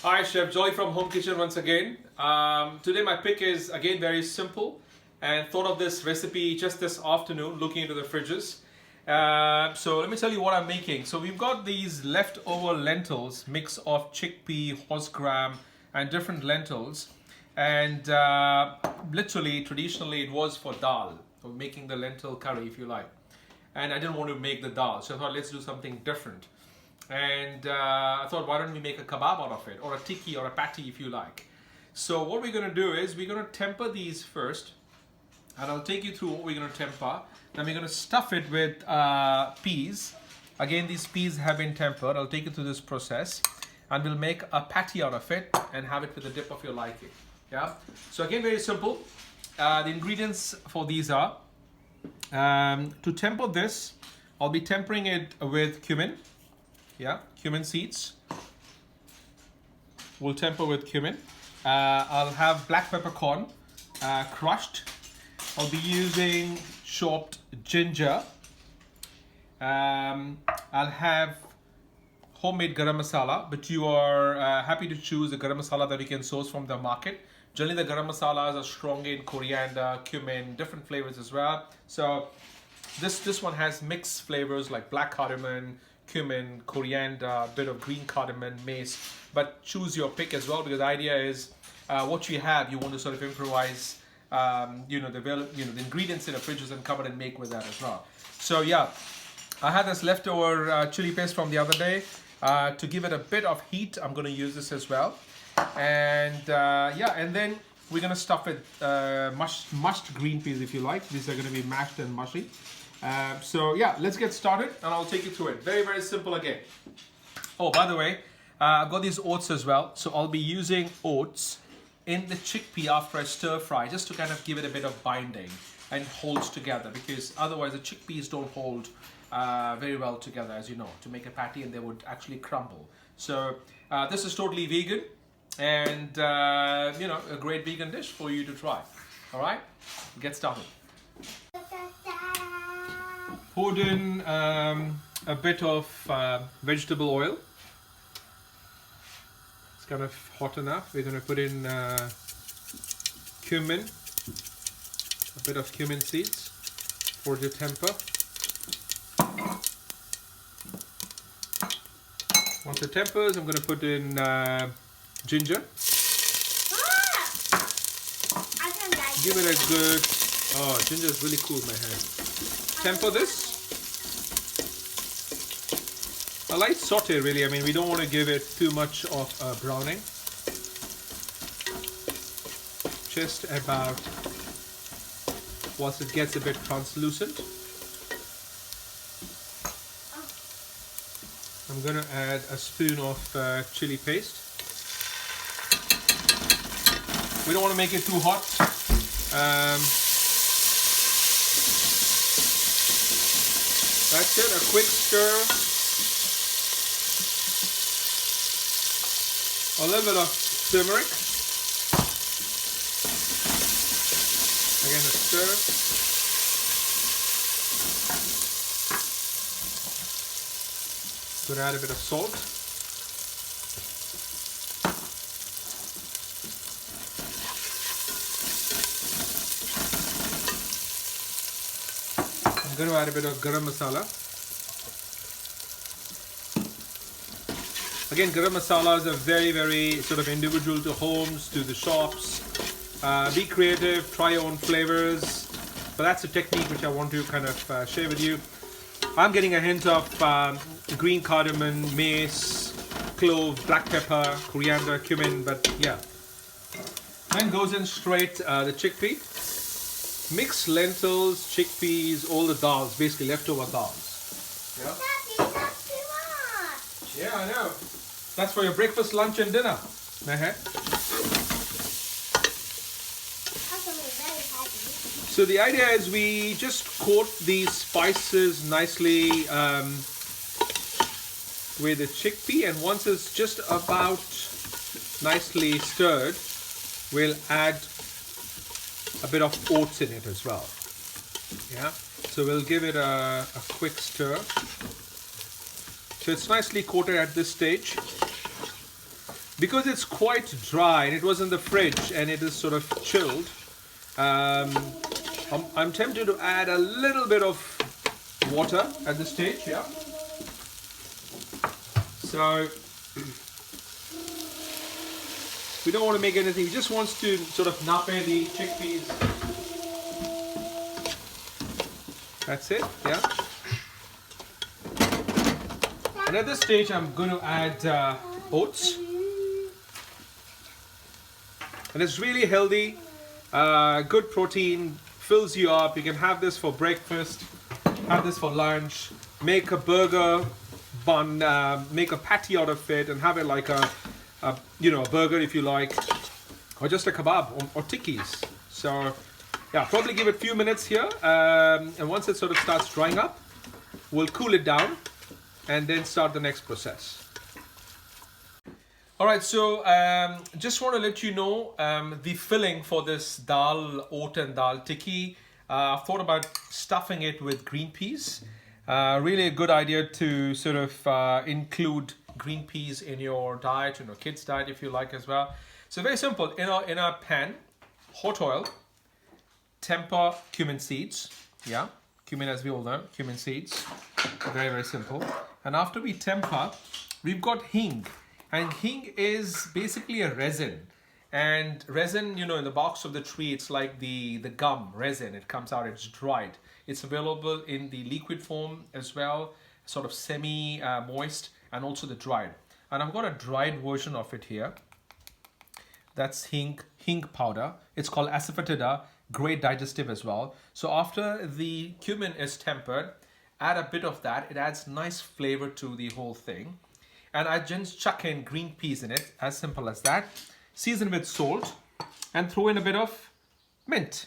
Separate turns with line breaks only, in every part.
Hi Chef, Jolly from Home Kitchen once again. Today my pick is again very simple and thought of this recipe just this afternoon looking into the fridges. So let me tell you what I'm making. So we've got these leftover lentils, mix of chickpea, horse gram and different lentils, and literally traditionally it was for dal, or making the lentil curry if you like, and I didn't want to make the dal, so I thought let's do something different. And I thought, why don't we make a kebab out of it, or a tikki, or a patty if you like. So what we're going to do is we're going to temper these first, and I'll take you through what we're going to temper. Then we're going to stuff it with peas. Again, these peas have been tempered. I'll take you through this process, and we'll make a patty out of it and have it with a dip of your liking. Yeah. So again, very simple. The ingredients for these are, to temper this, I'll be tempering it with cumin. Yeah, cumin seeds. We'll temper with cumin. I'll have black peppercorn crushed. I'll be using chopped ginger. I'll have homemade garam masala, but you are happy to choose the garam masala that you can source from the market. Generally, the garam masalas are strong in coriander, cumin, different flavors as well. So this one has mixed flavors like black cardamom, cumin, coriander, a bit of green cardamom, mace, but choose your pick as well, because the idea is what you have, you want to sort of improvise, the ingredients in the fridges and cupboard and make with that as well. So yeah, I had this leftover chili paste from the other day. To give it a bit of heat, I'm going to use this as well. And and then we're going to stuff it mushed green peas if you like. These are going to be mashed and mushy. So yeah, let's get started and I'll take you through it. Very, very simple again. Oh, by the way, I've got these oats as well. So I'll be using oats in the chickpea after I stir fry, just to kind of give it a bit of binding and holds together, because otherwise the chickpeas don't hold very well together, as you know, to make a patty, and they would actually crumble. So this is totally vegan, and a great vegan dish for you to try. All right, get started. Poured in a bit of vegetable oil. It's kind of hot enough. We're going to put in cumin, a bit of cumin seeds for the temper. Once it tempers, I'm going to put in ginger. Give it a good, ginger is really cool in my hand. Temper this. A light saute really, I mean we don't want to give it too much of browning. Just about once it gets a bit translucent. I'm going to add a spoon of chili paste. We don't want to make it too hot. That's it, a quick stir. A little bit of turmeric. Again, a stir. Going to add a bit of salt. I'm going to add a bit of garam masala. Again, garam masalas are very, very sort of individual to homes, to the shops. Be creative, try your own flavors. But that's a technique which I want to kind of share with you. I'm getting a hint of green cardamom, mace, clove, black pepper, coriander, cumin, but yeah. Then goes in straight the chickpea. Mixed lentils, chickpeas, all the dals, basically leftover dals. Yeah?
Daddy, that's too much.
Yeah, I know. That's for your breakfast, lunch and dinner. So the idea is we just coat these spices nicely with the chickpea, and once it's just about nicely stirred, we'll add a bit of oats in it as well. Yeah, so we'll give it a quick stir. So it's nicely coated at this stage. because it's quite dry and it was in the fridge and it is sort of chilled, I'm tempted to add a little bit of water at this stage, yeah. So we don't want to make anything, we just want to sort of nappe the chickpeas. That's it, yeah. And at this stage I'm going to add oats. And it's really healthy, good protein, fills you up. You can have this for breakfast, have this for lunch, make a burger bun, make a patty out of it and have it like a burger if you like, or just a kebab or tikkis. So yeah, probably give it a few minutes here, and once it sort of starts drying up, we'll cool it down and then start the next process. All right, so just want to let you know the filling for this dal, oat and dal tikki. I've thought about stuffing it with green peas. Really a good idea to sort of include green peas in your diet, in your kids' diet if you like as well. So very simple. In our pan, hot oil, temper cumin seeds. Yeah, cumin, as we all know, cumin seeds. Very, very simple. And after we temper, we've got hing. And hing is basically a resin. And resin, in the box of the tree, it's like the gum resin. It comes out, it's dried. It's available in the liquid form as well, sort of semi-moist, and also the dried. And I've got a dried version of it here. That's hing powder. It's called asafoetida, great digestive as well. So after the cumin is tempered, add a bit of that. It adds nice flavor to the whole thing. And I just chuck in green peas in it, as simple as that. Season with salt and throw in a bit of mint.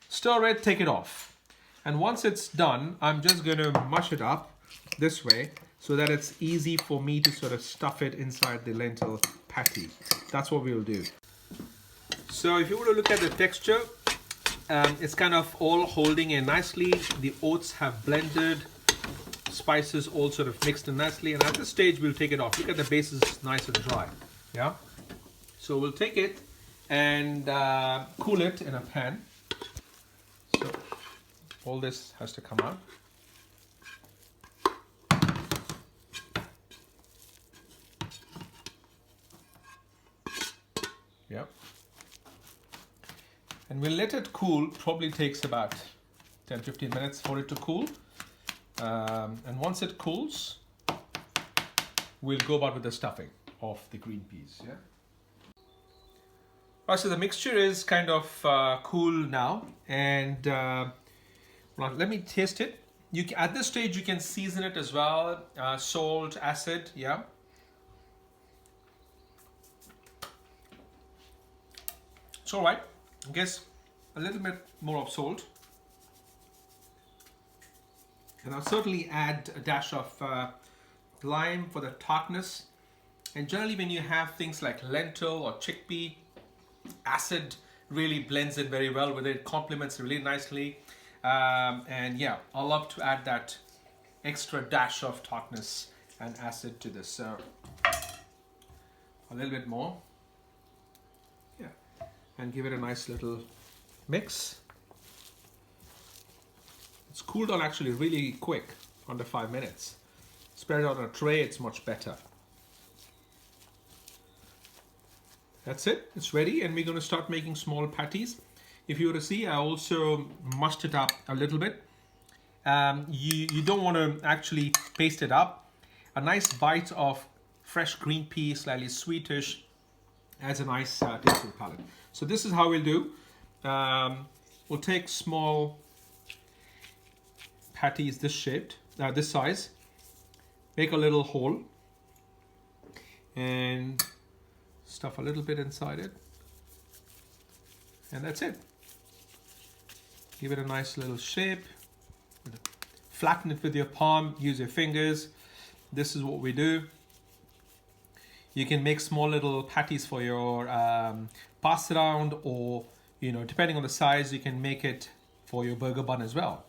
Stir it, take it off. And once it's done, I'm just going to mush it up this way so that it's easy for me to sort of stuff it inside the lentil patty. That's what we'll do. So if you were to look at the texture, it's kind of all holding in nicely. The oats have blended. Spices all sort of mixed in nicely, and at this stage we'll take it off. Look at the base is nice and dry. Yeah, so we'll take it and cool it in a pan. So all this has to come out. Yeah, and we'll let it cool. Probably takes about 10-15 minutes for it to cool. And once it cools, we'll go about with the stuffing of the green peas. Yeah. Right, so the mixture is kind of cool now, and let me taste it. At this stage, you can season it as well, salt, acid. Yeah. It's all right. I guess a little bit more of salt. And I'll certainly add a dash of lime for the tartness. And generally when you have things like lentil or chickpea, acid really blends in very well with it. It complements really nicely. And yeah, I love to add that extra dash of tartness and acid to this. So a little bit more. Yeah. And give it a nice little mix. It's cooled down actually really quick, under 5 minutes. Spread it on a tray, it's much better. That's it, it's ready, and we're going to start making small patties. If you were to see, I also mushed it up a little bit. You don't want to actually paste it up. A nice bite of fresh green pea, slightly sweetish, adds a nice taste to the palate. So this is how we'll do. We'll take small patties this size, make a little hole and stuff a little bit inside it, and that's it. Give it a nice little shape, flatten it with your palm, use your fingers. This is what we do. You can make small little patties for your pass around, or depending on the size, you can make it for your burger bun as well.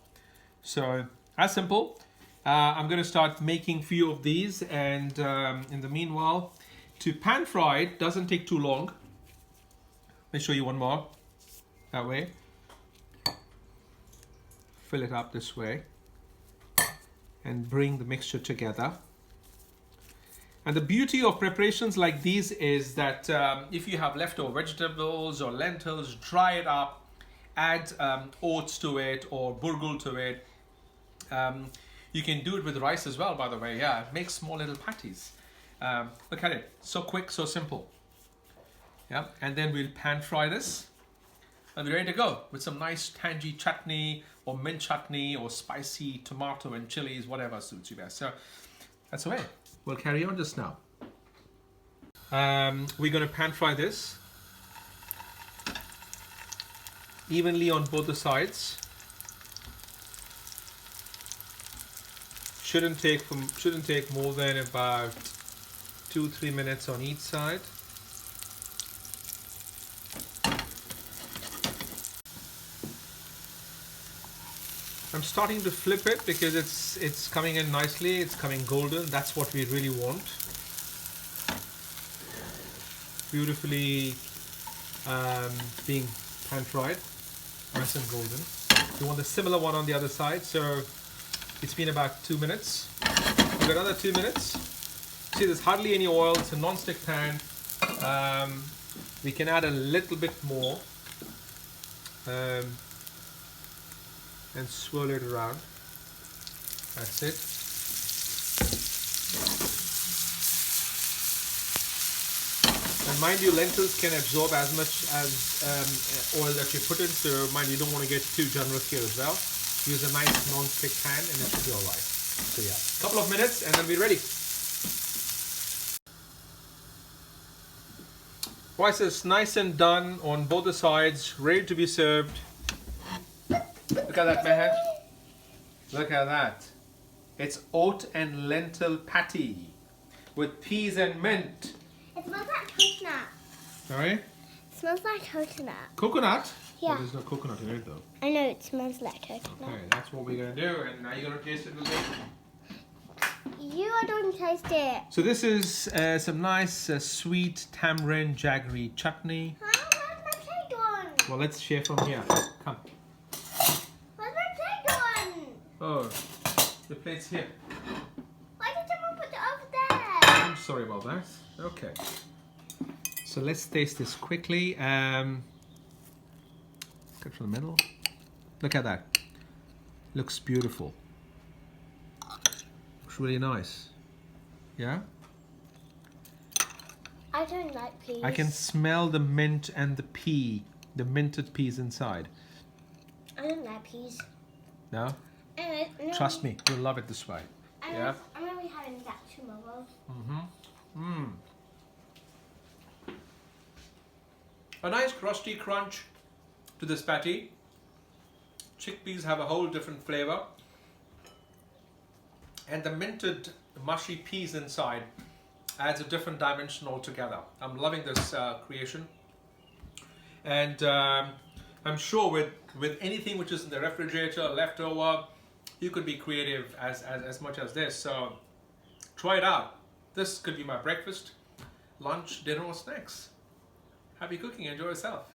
So as simple. I'm going to start making few of these, and in the meanwhile, To pan fry it doesn't take too long. Let me show you one more. That way. Fill it up this way and bring the mixture together. And the beauty of preparations like these is that if you have leftover vegetables or lentils, dry it up, add oats to it or burgul to it. You can do it with rice as well, by the way. Yeah, make small little patties. Look at it, so quick, so simple. Yeah, and then we'll pan fry this and we're ready to go with some nice tangy chutney or mint chutney or spicy tomato and chilies, whatever suits you best. So that's the way. We'll carry on just now. We're going to pan fry this evenly on both the sides. Shouldn't take more than about 2-3 minutes on each side. I'm starting to flip it because it's coming in nicely. It's coming golden. That's what we really want. Beautifully being pan fried, nice and golden. We want a similar one on the other side. So it's been about 2 minutes. We've got another 2 minutes. See, there's hardly any oil. It's a non-stick pan. We can add a little bit more. And swirl it around. That's it. And mind you, lentils can absorb as much as oil that you put in, so mind you don't want to get too generous here as well. Use a nice non-stick pan and it should be alright. So yeah, a couple of minutes and then we're ready. Rice is nice and done on both the sides, ready to be served. Look at that, Meher. Look at that. It's oat and lentil patty with peas and mint.
It smells like coconut.
Sorry?
It smells like coconut.
Coconut?
Yeah.
Well, there's no coconut in it though.
I know it smells like coconut.
Okay, that's what we're going to do. And now you're going to taste it with me.
You are going to taste it.
So this is some nice sweet tamarind jaggery chutney.
Where's my plate gone?
Well, let's share from here. Come.
Where's my plate gone?
Oh, the plate's here.
Why did someone put it over there?
I'm sorry about that. Okay. So let's taste this quickly. Cut from the middle. Look at that. Looks beautiful. Looks really nice. Yeah?
I don't like peas.
I can smell the mint and the pea. The minted peas inside.
I don't like peas.
No?
No.
Trust me, you'll love it this way. Yeah?
I'm going to be having that tomorrow.
A nice crusty crunch to this patty. Chickpeas have a whole different flavor. And the minted mushy peas inside adds a different dimension altogether. I'm loving this creation. And I'm sure with anything which is in the refrigerator left over, you could be creative as much as this. So try it out. This could be my breakfast, lunch, dinner or snacks. Happy cooking, enjoy yourself.